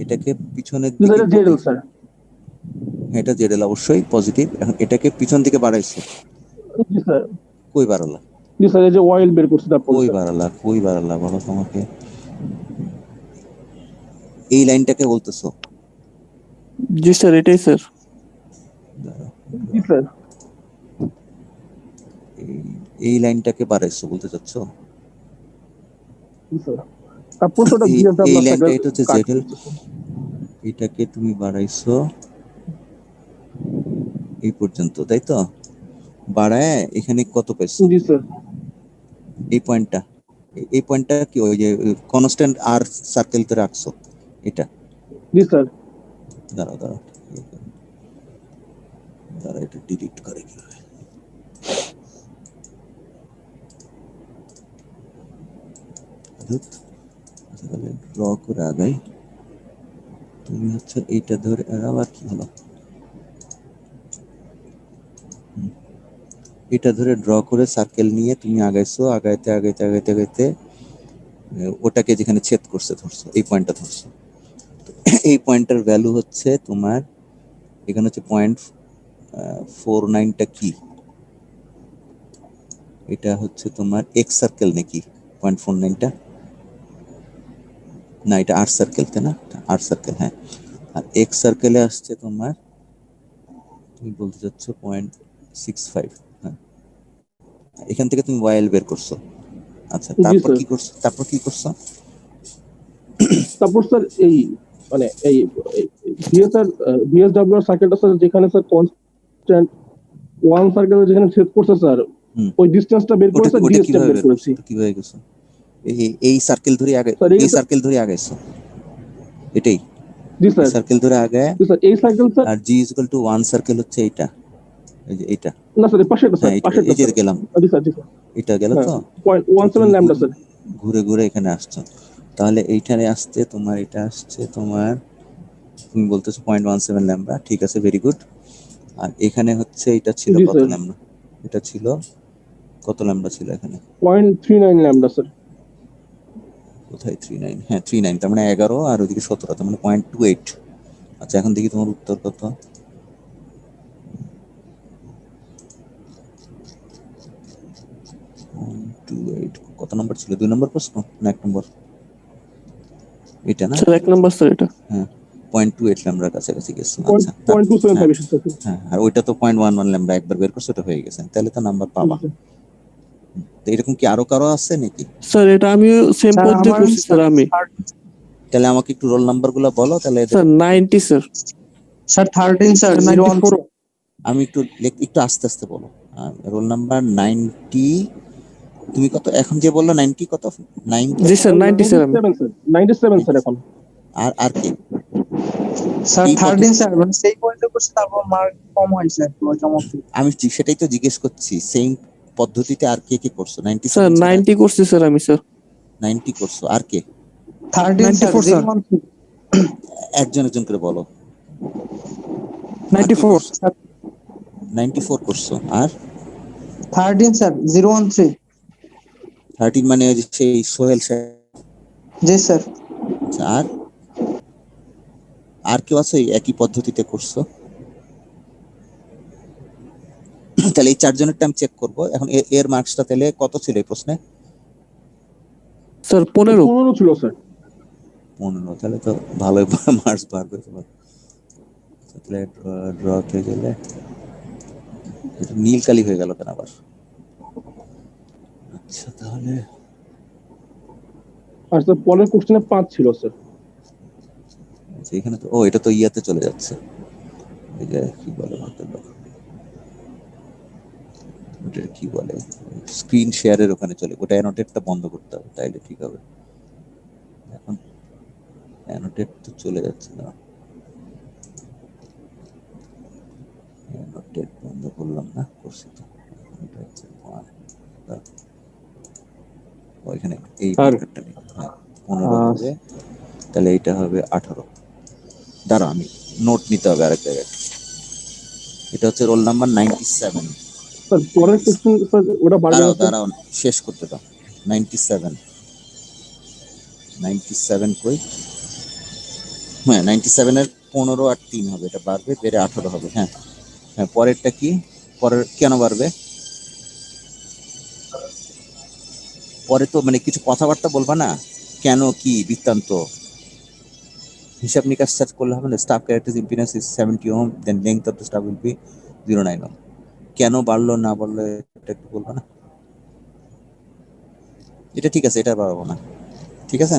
এটাকে পিছনের জি স্যার দিকে এটা জেডেল স্যার। হ্যাঁ, এটা জেডএল অবশ্যই পজিটিভ। এখন এটাকে পিছন দিকে বাড়াইছো, জি স্যার। কই বাড়ালা? জি স্যার, এই যে অয়েল বের করছি তারপর কই স্যার। বাড়ালা? কই বাড়ালা বলো তোমাকে? এই লাইনটাকে বলতেছো? জি স্যার এটাই স্যার। দাঁড়াও, জি স্যার। এই লাইনটাকে বাড়াইছো বলতে চাচ্ছো? জি স্যার, তারপর ওটা এই ভিএসডব্লিউআর লাইনটা, সার্কেল এটা হচ্ছে কাট জেডএল, করছি স্যার। এটাকে তুমি বাড়াইছো এই পর্যন্ত, তাই তো? বাড়ায় এখানে কত পাইছো? জি স্যার। এই পয়েন্টটা, এই পয়েন্টটা কি ওই যে কনস্ট্যান্ট আর সার্কেলতে রাখছো এটা? জি স্যার। দাঁড়াও দাঁড়াও দাঁড়াও, এটা ডিলিট করে কিভাবে? আচ্ছা, তাহলে ড্র করে আগাই। তুমি হচ্ছে এইটা ধরে, আবার কি হলো? এটা ধরে ড্র করে সার্কেল নিয়ে তুমি আগাইছো, আগাইতে আগাইতে আগাইতে আগাইতে ওটাকে যেখানে ছেদ করছে ধরছো, এই পয়েন্টটা ধরছো। এই পয়েন্টের ভ্যালু হচ্ছে তোমার এখানে হচ্ছে 0.49টা কি, এটা হচ্ছে তোমার এক্স সার্কেল নাকি 0.49টা, না এটা আর সার্কেল, তাই না, আর সার্কেল, হ্যাঁ। আর এক্স সার্কেলে আসছে তোমার, তুমি বলতে চাচ্ছ 0.65, হ্যাঁ। এখান থেকে তুমি ওয়াইএল বের করছো, আচ্ছা জি তারপর স্যার। কি করছো, তারপর কি করছো? তারপর স্যার এই মানে এই ভিএসআর ভিএসডব্লিউ সার্কেলটা স্যার যেখানে স্যার কনস্ট্যান্ট ওয়ান সার্কেল যেখানে ছেদ করছে স্যার, হুম, ওই ডিসটেন্সটা বের করে ওটা স্যার ওটা ডিএসটা কিভাবে বের বের করছো, করেছি। ওটা কিভাবে গেছো? এই সার্কেল ধরে আগে, স্যার এই সার্কেল ধরে আগাইছো, এটাই, জি এই স্যার, সার্কেল ধরে আগে। জি স্যার এই সার্কেল স্যার, আর জি ইকুয়াল টু 1 সার্কেল হচ্ছে এইটা, এই যে এইটা, না স্যার এই পাশেরটা হ্যাঁ স্যার, এটা, পাশেরটা এই যে স্যার। গেলাম, জি স্যার, জি স্যার। এটা গেল হ্যাঁ, তো। তো 0.17 তুমি ল্যামডা স্যার। ঘুরে ঘুরে এখানে আসছো, তাহলে এইখানে আসছে তোমার, এটা আসছে তোমার, তুমি বলতেছো 0.17 ল্যাম্বা, ঠিক আছে, ভেরি গুড। আর এখানে হচ্ছে এটা ছিল জি কত স্যার, ল্যাম্বা, এটা ছিল কত ল্যাম্বা ছিল এখানে, 0.39 ল্যামডা স্যার। কোথায় 39, হ্যাঁ 39, তার মানে 11 আর ওইদিকে 17, তার মানে 0.28। আচ্ছা এখন দেখি তোমার উত্তর কত, 0.28 কত নম্বর ছিল, 2 নম্বর প্রশ্ন না 1 নম্বর, এটা না, স্যার 1 নম্বর স্যার এটা। হ্যাঁ 0.28 ল্যাম্বার কাছাকাছি গেছো, আচ্ছা 0.275 হ্যাঁ, এসেছে স্যার। হ্যাঁ আর ওইটা তো 0.11 ল্যাম্বার একবার বের করছো, ওটা হয়ে গেছে, তাহলে তো নাম্বার জি পাবা। স্যার। তো এরকম কি আরো কারো আছে নাকি? স্যার এটা আমিও সেম স্যার পদ্ধতি আমার করছি স্যার আমি। তাহলে আমাকে একটু রোল নাম্বার গুলো বলো, তাহলে এদের sir 90 sir. Sir 13 sir sir 01। 94। আমি একটু একটু আস্তে আস্তে বলো। রোল নাম্বার 90, তুমি কত এখন যে বললো 90 কত, 90, জি স্যার 90 স্যার আমি। 97 স্যার, 97 স্যার এখন। আর কে, স্যার এই 13 স্যার মানে সেই পয়েন্টে করছে, তারপর মার্ক কম হয়েছে আর কি, ওই চমৎকার। আমি সেটাই তো জিজ্ঞেস করছি, সেম পদ্ধতিতে আর কে কে করছো, 97 স্যার ছাড়া 90 করছি স্যার আমি স্যার। 90 করছো, আর কে? 13 স্যার 94 স্যার। 01। একজন একজন করে বলো, আর কি 94 করছো? 94 করছো, আর 13 স্যার 013। 13 মানে ওই যে সেই সোহেল সাহেব, জি স্যার। আচ্ছা, আর কেউ আছে এই একই পদ্ধতিতে করছো? তাহলে এই চারজনেরটা আমি চেক করবো এখন, এর মার্কসটা তাহলে কত ছিল এই প্রশ্নে? স্যার 15। 15 ছিল স্যার। 15, তাহলে তো ভালোই মার্কস বাড়বে তোমার। তাহলে ড্র হয়ে গেলে এটা নীল কালি হয়ে গেল কেন আবার? আচ্ছা তাহলে আর স্যার পরের কোশ্চেনে 5 ছিল স্যার। আচ্ছা, এখানে তো এটা তো ইয়াতে চলে যাচ্ছে, এই যে কি বলে ওটা কি বলে, স্ক্রিন শেয়ারের ওখানে চলে, ওটা অ্যানোটেটটা বন্ধ করতে হবে, তাইলে ঠিক হবে। এখন অ্যানোটেট তো চলে যাচ্ছে না, অ্যানোটেট বন্ধ করলাম না, করছি তো। এখন এটা হচ্ছে ওইখানে এই আর মার্কারটা নেই, হ্যাঁ 15 হবে, তাহলে এটা হবে 18। দাঁড়াও আমি নোট নিতে হবে আরেক জায়গায়, এটা হচ্ছে রোল নাম্বার 97। স্যার পরের কোশ্চেন স্যার ওটা বাড়বে না দাঁড়াও স্যার। দাঁড়াও শেষ করতে দাও, 97, 97 কই, হ্যাঁ 97 এর 15 আর 3 হবে, এটা বাড়বে, বেড়ে 18 হবে, হ্যাঁ হ্যাঁ। পরেরটা কি, পরের কেন বাড়বে? পরে তো মানে কিছু কথাবার্তা বলবা না, কেন কি বৃত্তান্ত, হিসাব নিকাশ সার্চ করলে হবে না। Stub character impedance is 70 ohm, then length of the stub will be 09 ohm. কেন বাড়লো না বাড়লো এটা একটু বলবা না? এটা ঠিক আছে, এটা বাড়াবো না, ঠিক আছে।